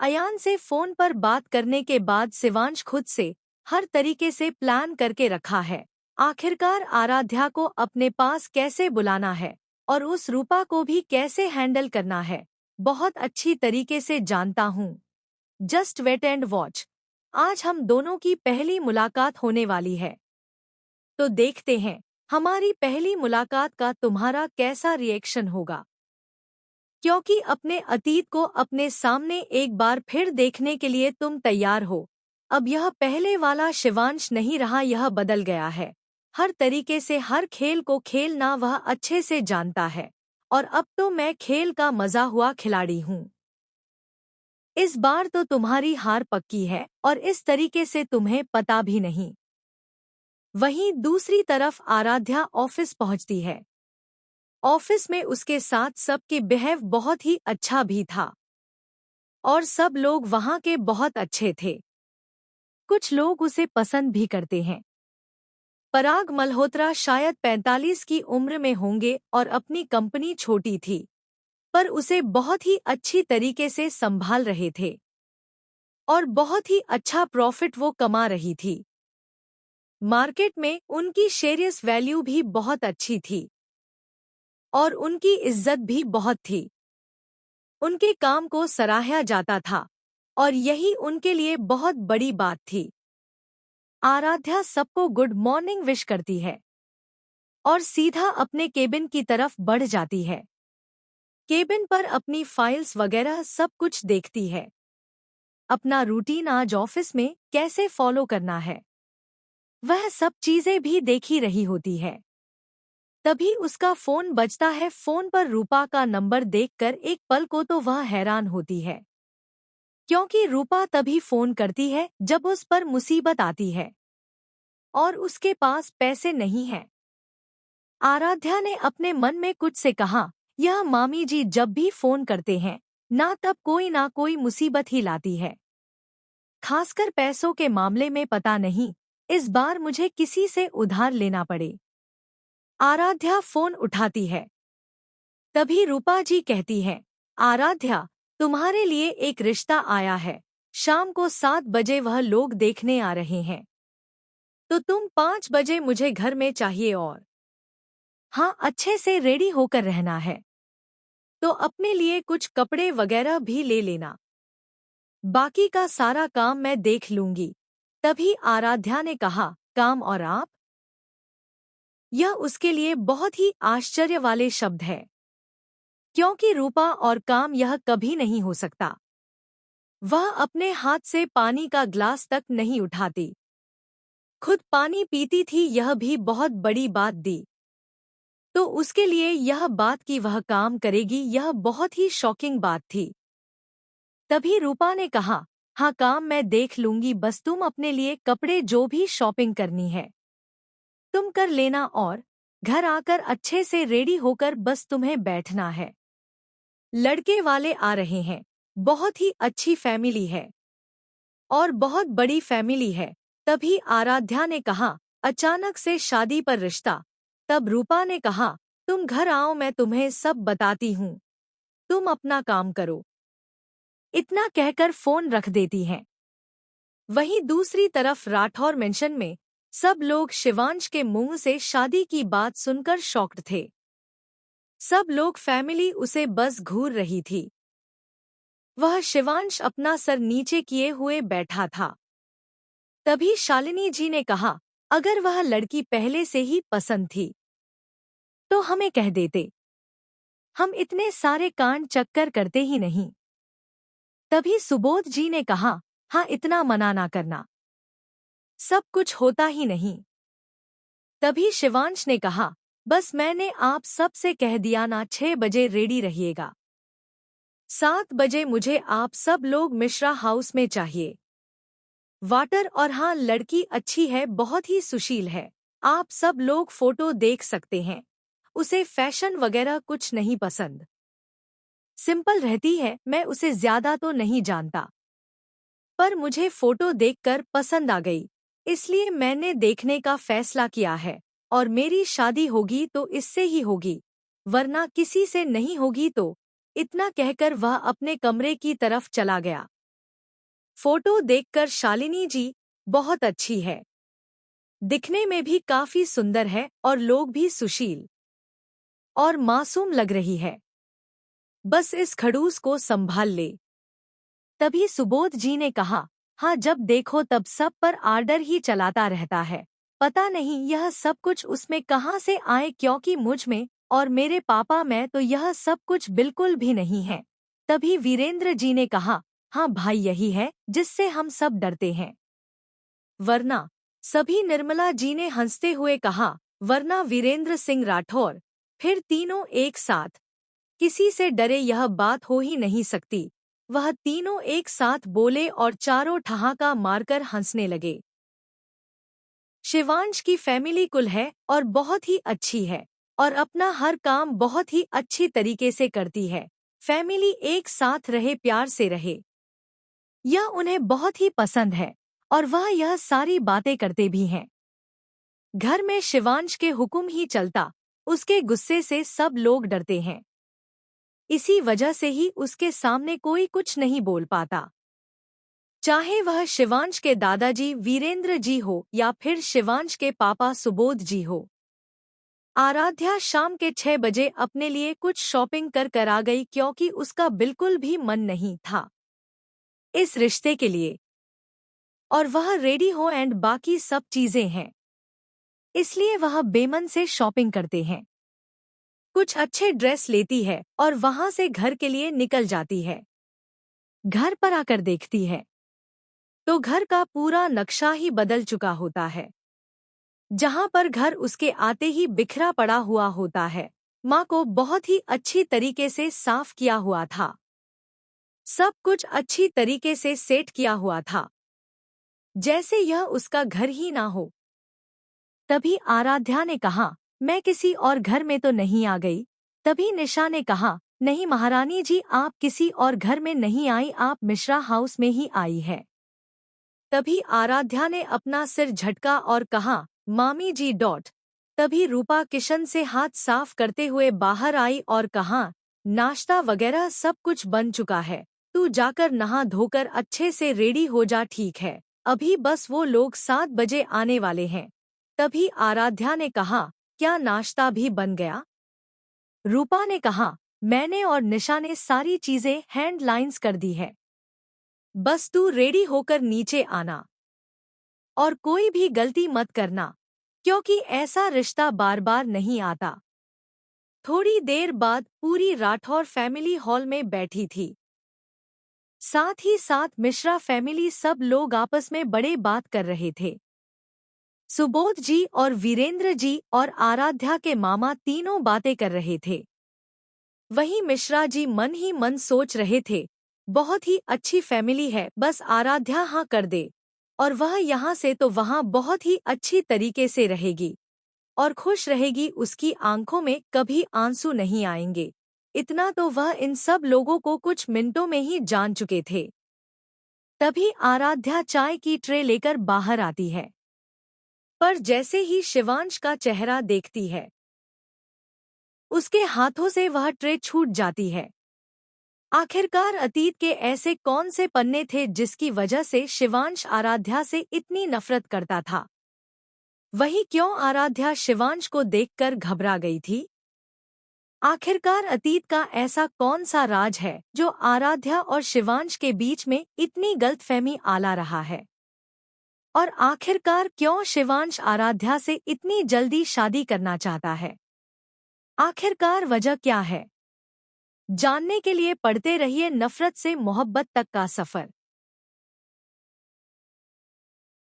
अयान से फोन पर बात करने के बाद शिवांश खुद से हर तरीके से प्लान करके रखा है। आखिरकार आराध्या को अपने पास कैसे बुलाना है और उस रूपा को भी कैसे हैंडल करना है, बहुत अच्छी तरीके से जानता हूँ। Just wait and watch. आज हम दोनों की पहली मुलाकात होने वाली है, तो देखते हैं हमारी पहली मुलाकात का तुम्हारा कैसा रिएक्शन होगा। क्योंकि अपने अतीत को अपने सामने एक बार फिर देखने के लिए तुम तैयार हो। अब यह पहले वाला शिवांश नहीं रहा, यह बदल गया है। हर तरीके से हर खेल को खेलना वह अच्छे से जानता है और अब तो मैं खेल का मजा हुआ खिलाड़ी हूँ। इस बार तो तुम्हारी हार पक्की है और इस तरीके से तुम्हें पता भी नहीं। वहीं दूसरी तरफ आराध्या ऑफिस पहुंचती है। ऑफिस में उसके साथ सबके बिहेव बहुत ही अच्छा भी था और सब लोग वहां के बहुत अच्छे थे। कुछ लोग उसे पसंद भी करते हैं। पराग मल्होत्रा शायद 45 की उम्र में होंगे और अपनी कंपनी छोटी थी, पर उसे बहुत ही अच्छी तरीके से संभाल रहे थे और बहुत ही अच्छा प्रॉफिट वो कमा रही थी। मार्केट में उनकी शेयर्स वैल्यू भी बहुत अच्छी थी और उनकी इज्जत भी बहुत थी। उनके काम को सराहा जाता था और यही उनके लिए बहुत बड़ी बात थी। आराध्या सबको गुड मॉर्निंग विश करती है और सीधा अपने केबिन की तरफ बढ़ जाती है। केबिन पर अपनी फाइल्स वगैरह सब कुछ देखती है। अपना रूटीन आज ऑफिस में कैसे फॉलो करना है, वह सब चीजें भी देखी रही होती है। तभी उसका फोन बजता है। फोन पर रूपा का नंबर देखकर एक पल को तो वह हैरान होती है, क्योंकि रूपा तभी फोन करती है जब उस पर मुसीबत आती है और उसके पास पैसे नहीं हैं। आराध्या ने अपने मन में कुछ से कहा, यह मामी जी जब भी फोन करते हैं तब कोई ना कोई मुसीबत ही लाती है, खासकर पैसों के मामले में। पता नहीं इस बार मुझे किसी से उधार लेना पड़े। आराध्या फोन उठाती है। तभी रूपा जी कहती है, आराध्या, तुम्हारे लिए एक रिश्ता आया है। शाम को 7 बजे वह लोग देखने आ रहे हैं, तो तुम 5 बजे मुझे घर में चाहिए और हाँ, अच्छे से रेडी होकर रहना है। तो अपने लिए कुछ कपड़े वगैरह भी ले लेना, बाकी का सारा काम मैं देख लूंगी। तभी आराध्या ने कहा, काम और आप? यह उसके लिए बहुत ही आश्चर्य वाले शब्द है, क्योंकि रूपा और काम यह कभी नहीं हो सकता। वह अपने हाथ से पानी का ग्लास तक नहीं उठाती, खुद पानी पीती थी, यह भी बहुत बड़ी बात दी। तो उसके लिए यह बात कि वह काम करेगी, यह बहुत ही शॉकिंग बात थी। तभी रूपा ने कहा, हाँ काम मैं देख लूंगी, बस तुम अपने लिए कपड़े जो भी शॉपिंग करनी है तुम कर लेना और घर आकर अच्छे से रेडी होकर बस तुम्हें बैठना है। लड़के वाले आ रहे हैं, बहुत ही अच्छी फैमिली है और बहुत बड़ी फैमिली है। तभी आराध्या ने कहा, अचानक से शादी पर रिश्ता? तब रूपा ने कहा, तुम घर आओ, मैं तुम्हें सब बताती हूँ, तुम अपना काम करो। इतना कहकर फोन रख देती हैं। वहीं दूसरी तरफ राठौर मेंशन में सब लोग शिवांश के मुंह से शादी की बात सुनकर शॉक्ड थे। सब लोग फैमिली उसे बस घूर रही थी। वह शिवांश अपना सर नीचे किए हुए बैठा था। तभी शालिनी जी ने कहा, अगर वह लड़की पहले से ही पसंद थी तो हमें कह देते, हम इतने सारे कांड चक्कर करते ही नहीं। तभी सुबोध जी ने कहा, हाँ इतना मना ना करना, सब कुछ होता ही नहीं। तभी शिवांश ने कहा, बस मैंने आप सब से कह दिया ना, 6 बजे रेडी रहिएगा। 7 बजे मुझे आप सब लोग मिश्रा हाउस में चाहिए। वाटर और हाँ, लड़की अच्छी है, बहुत ही सुशील है, आप सब लोग फोटो देख सकते हैं। उसे फैशन वगैरह कुछ नहीं पसंद, सिंपल रहती है। मैं उसे ज्यादा तो नहीं जानता, पर मुझे फोटो देखकर पसंद आ गई, इसलिए मैंने देखने का फैसला किया है और मेरी शादी होगी तो इससे ही होगी, वरना किसी से नहीं होगी। तो इतना कहकर वह अपने कमरे की तरफ चला गया। फोटो देखकर शालिनी जी बहुत अच्छी है, दिखने में भी काफी सुंदर है और लोग भी सुशील और मासूम लग रही है। बस इस खड़ूस को संभाल ले। तभी सुबोध जी ने कहा, हाँ जब देखो तब सब पर आर्डर ही चलाता रहता है। पता नहीं यह सब कुछ उसमें कहाँ से आए, क्योंकि मुझ में और मेरे पापा में तो यह सब कुछ बिल्कुल भी नहीं है। तभी वीरेंद्र जी ने कहा, हाँ भाई यही है जिससे हम सब डरते हैं। वरना? सभी निर्मला जी ने हंसते हुए कहा, वरना वीरेंद्र सिंह राठौर। फिर तीनों एक साथ, किसी से डरे यह बात हो ही नहीं सकती। वह तीनों एक साथ बोले और चारों ठहाका मारकर हंसने लगे। शिवांश की फैमिली कुल है और बहुत ही अच्छी है और अपना हर काम बहुत ही अच्छी तरीके से करती है। फैमिली एक साथ रहे, प्यार से रहे, यह उन्हें बहुत ही पसंद है और वह यह सारी बातें करते भी हैं। घर में शिवांश के हुक्म ही चलता, उसके गुस्से से सब लोग डरते हैं। इसी वजह से ही उसके सामने कोई कुछ नहीं बोल पाता, चाहे वह शिवांश के दादाजी वीरेंद्र जी हो या फिर शिवांश के पापा सुबोध जी हो। आराध्या शाम के 6 बजे अपने लिए कुछ शॉपिंग कर आ गई, क्योंकि उसका बिल्कुल भी मन नहीं था इस रिश्ते के लिए, और वह रेडी हो एंड बाकी सब चीजें हैं, इसलिए वह बेमन से शॉपिंग करते हैं। कुछ अच्छे ड्रेस लेती है और वहां से घर के लिए निकल जाती है। घर पर आकर देखती है तो घर का पूरा नक्शा ही बदल चुका होता है। जहां पर घर उसके आते ही बिखरा पड़ा हुआ होता है। माँ को बहुत ही अच्छी तरीके से साफ किया हुआ था, सब कुछ अच्छी तरीके से सेट किया हुआ था, जैसे यह उसका घर ही ना हो। तभी आराध्या ने कहा, मैं किसी और घर में तो नहीं आ गई। तभी निशा ने कहा, नहीं महारानी जी, आप किसी और घर में नहीं आई, आप मिश्रा हाउस में ही आई है। तभी आराध्या ने अपना सिर झटका और कहा, मामी जी डॉट। तभी रूपा किशन से हाथ साफ करते हुए बाहर आई और कहा, नाश्ता वगैरह सब कुछ बन चुका है, तू जाकर नहा धोकर अच्छे से रेडी हो जा, ठीक है? अभी बस वो लोग 7 बजे आने वाले हैं। तभी आराध्या ने कहा, क्या नाश्ता भी बन गया? रूपा ने कहा, मैंने और निशा ने सारी चीजें हैंडलाइंस कर दी है, बस तू रेडी होकर नीचे आना और कोई भी गलती मत करना, क्योंकि ऐसा रिश्ता बार बार नहीं आता। थोड़ी देर बाद पूरी राठौर फैमिली हॉल में बैठी थी। साथ ही साथ मिश्रा फैमिली, सब लोग आपस में बड़े बात कर रहे थे। सुबोध जी और वीरेंद्र जी और आराध्या के मामा तीनों बातें कर रहे थे। वहीं मिश्रा जी मन ही मन सोच रहे थे, बहुत ही अच्छी फैमिली है, बस आराध्या हाँ कर दे और वह यहाँ से तो वहाँ बहुत ही अच्छी तरीके से रहेगी और खुश रहेगी, उसकी आंखों में कभी आंसू नहीं आएंगे। इतना तो वह इन सब लोगों को कुछ मिनटों में ही जान चुके थे। तभी आराध्या चाय की ट्रे लेकर बाहर आती है, पर जैसे ही शिवांश का चेहरा देखती है, उसके हाथों से वह ट्रे छूट जाती है। आखिरकार अतीत के ऐसे कौन से पन्ने थे जिसकी वजह से शिवांश आराध्या से इतनी नफरत करता था? वही क्यों आराध्या शिवांश को देखकर घबरा गई थी? आखिरकार अतीत का ऐसा कौन सा राज है जो आराध्या और शिवांश के बीच में इतनी गलतफहमी आला रहा है? और आखिरकार क्यों शिवांश आराध्या से इतनी जल्दी शादी करना चाहता है? आखिरकार वजह क्या है? जानने के लिए पढ़ते रहिए नफरत से मोहब्बत तक का सफर।